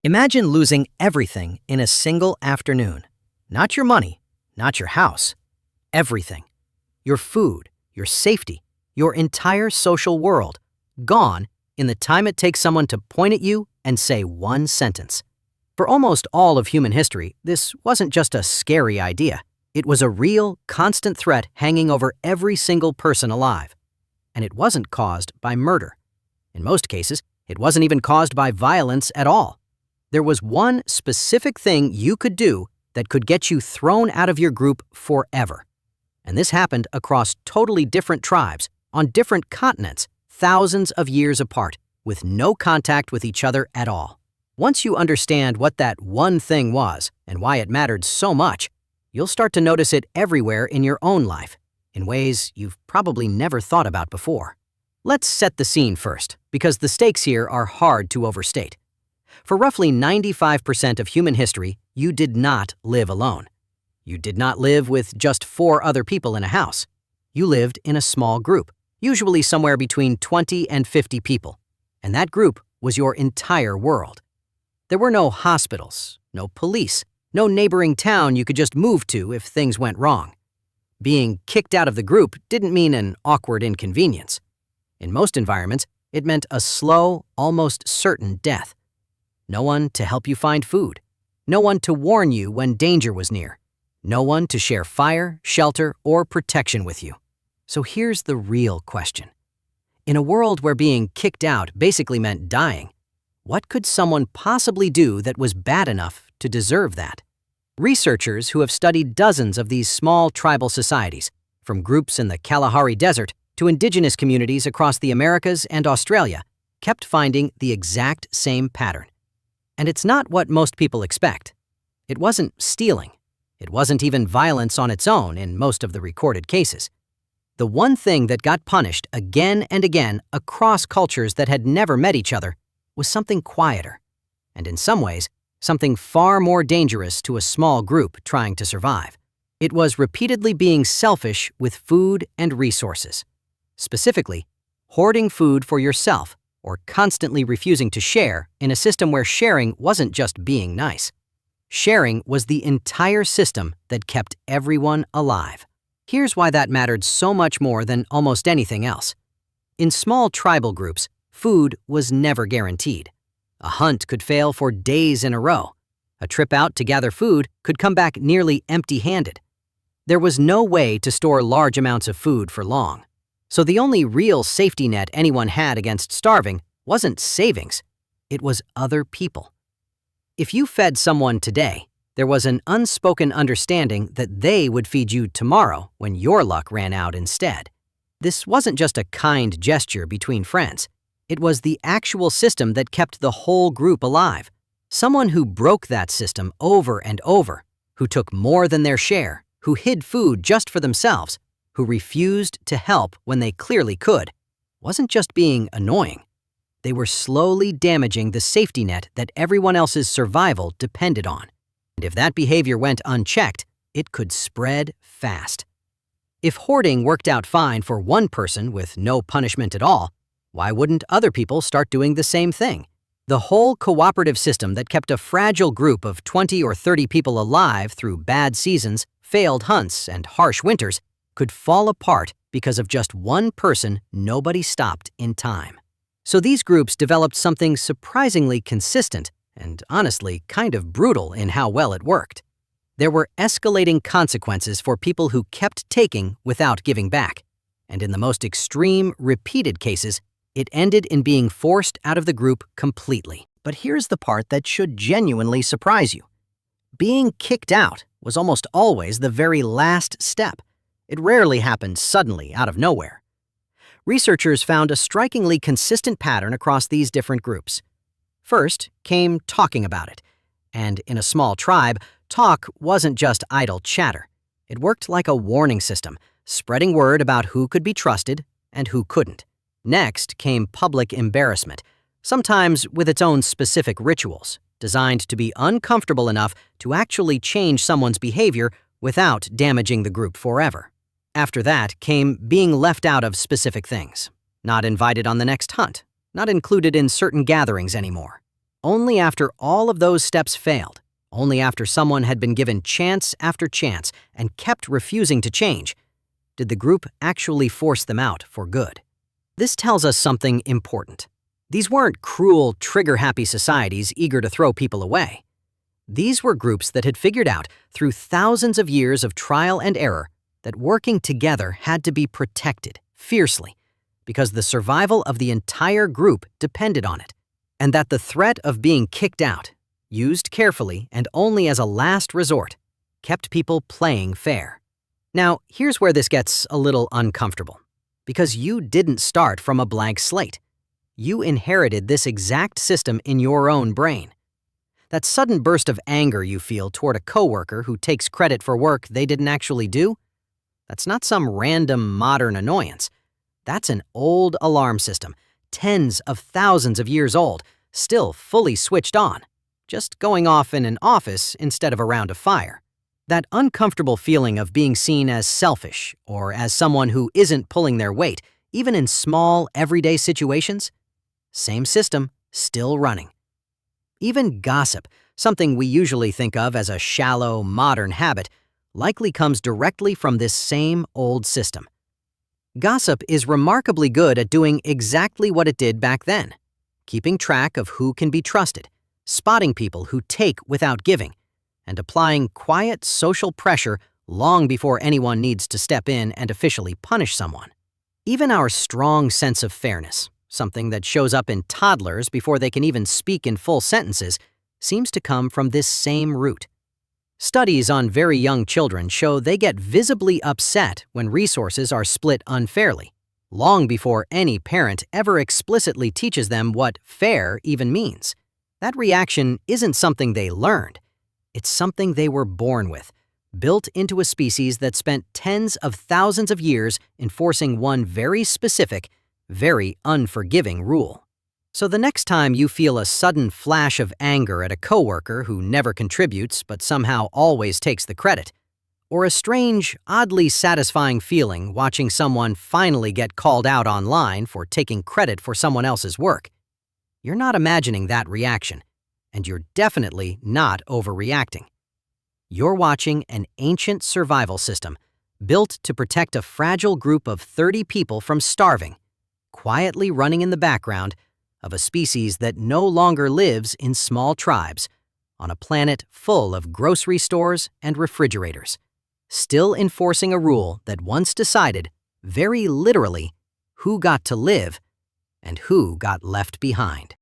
Imagine losing everything in a single afternoon. Not your money, not your house, everything. Your food, your safety, your entire social world, gone in the time it takes someone to point at you and say one sentence. For almost all of human history, this wasn't just a scary idea. It was a real, constant threat hanging over every single person alive. And it wasn't caused by murder. In most cases, it wasn't even caused by violence at all. There was one specific thing you could do that could get you thrown out of your group forever. And this happened across totally different tribes, on different continents, thousands of years apart, with no contact with each other at all. Once you understand what that one thing was and why it mattered so much, you'll start to notice it everywhere in your own life, in ways you've probably never thought about before. Let's set the scene first, because the stakes here are hard to overstate. For roughly 95% of human history, you did not live alone. You did not live with just 4 other people in a house. You lived in a small group, usually somewhere between 20 and 50 people, and that group was your entire world. There were no hospitals, no police, no neighboring town you could just move to if things went wrong. Being kicked out of the group didn't mean an awkward inconvenience. In most environments, it meant a slow, almost certain death. No one to help you find food. No one to warn you when danger was near. No one to share fire, shelter, or protection with you. So here's the real question. In a world where being kicked out basically meant dying, what could someone possibly do that was bad enough to deserve that? Researchers who have studied dozens of these small tribal societies, from groups in the Kalahari Desert to indigenous communities across the Americas and Australia, kept finding the exact same pattern. And it's not what most people expect. It wasn't stealing. It wasn't even violence on its own in most of the recorded cases. The one thing that got punished again and again across cultures that had never met each other was something quieter, and in some ways, something far more dangerous to a small group trying to survive. It was repeatedly being selfish with food and resources. Specifically, hoarding food for yourself or constantly refusing to share in a system where sharing wasn't just being nice. Sharing was the entire system that kept everyone alive. Here's why that mattered so much more than almost anything else. In small tribal groups, food was never guaranteed. A hunt could fail for days in a row. A trip out to gather food could come back nearly empty-handed. There was no way to store large amounts of food for long. So the only real safety net anyone had against starving wasn't savings. It was other people. If you fed someone today, there was an unspoken understanding that they would feed you tomorrow when your luck ran out instead. This wasn't just a kind gesture between friends. It was the actual system that kept the whole group alive. Someone who broke that system over and over, who took more than their share, who hid food just for themselves, who refused to help when they clearly could, wasn't just being annoying. They were slowly damaging the safety net that everyone else's survival depended on. And if that behavior went unchecked, it could spread fast. If hoarding worked out fine for one person with no punishment at all, why wouldn't other people start doing the same thing? The whole cooperative system that kept a fragile group of 20 or 30 people alive through bad seasons, failed hunts, and harsh winters could fall apart because of just one person nobody stopped in time. So these groups developed something surprisingly consistent and honestly kind of brutal in how well it worked. There were escalating consequences for people who kept taking without giving back. And in the most extreme, repeated cases, it ended in being forced out of the group completely. But here's the part that should genuinely surprise you. Being kicked out was almost always the very last step. It rarely happened suddenly out of nowhere. Researchers found a strikingly consistent pattern across these different groups. First came talking about it. And in a small tribe, talk wasn't just idle chatter. It worked like a warning system, spreading word about who could be trusted and who couldn't. Next came public embarrassment, sometimes with its own specific rituals, designed to be uncomfortable enough to actually change someone's behavior without damaging the group forever. After that came being left out of specific things, not invited on the next hunt, not included in certain gatherings anymore. Only after all of those steps failed, only after someone had been given chance after chance and kept refusing to change, did the group actually force them out for good. This tells us something important. These weren't cruel, trigger-happy societies eager to throw people away. These were groups that had figured out, through thousands of years of trial and error, that working together had to be protected fiercely, because the survival of the entire group depended on it, and that the threat of being kicked out, used carefully and only as a last resort, kept people playing fair. Now, here's where this gets a little uncomfortable, because you didn't start from a blank slate. You inherited this exact system in your own brain. That sudden burst of anger you feel toward a coworker who takes credit for work they didn't actually do, that's not some random modern annoyance. That's an old alarm system, tens of thousands of years old, still fully switched on, just going off in an office instead of around a fire. That uncomfortable feeling of being seen as selfish or as someone who isn't pulling their weight, even in small, everyday situations, same system, still running. Even gossip, something we usually think of as a shallow, modern habit, likely comes directly from this same old system. Gossip is remarkably good at doing exactly what it did back then, keeping track of who can be trusted, spotting people who take without giving, and applying quiet social pressure long before anyone needs to step in and officially punish someone. Even our strong sense of fairness, something that shows up in toddlers before they can even speak in full sentences, seems to come from this same root. Studies on very young children show they get visibly upset when resources are split unfairly, long before any parent ever explicitly teaches them what fair even means. That reaction isn't something they learned. It's something they were born with, built into a species that spent tens of thousands of years enforcing one very specific, very unforgiving rule. So the next time you feel a sudden flash of anger at a coworker who never contributes but somehow always takes the credit, or a strange, oddly satisfying feeling watching someone finally get called out online for taking credit for someone else's work, you're not imagining that reaction, and you're definitely not overreacting. You're watching an ancient survival system built to protect a fragile group of 30 people from starving, quietly running in the background of a species that no longer lives in small tribes on a planet full of grocery stores and refrigerators, still enforcing a rule that once decided, very literally, who got to live and who got left behind.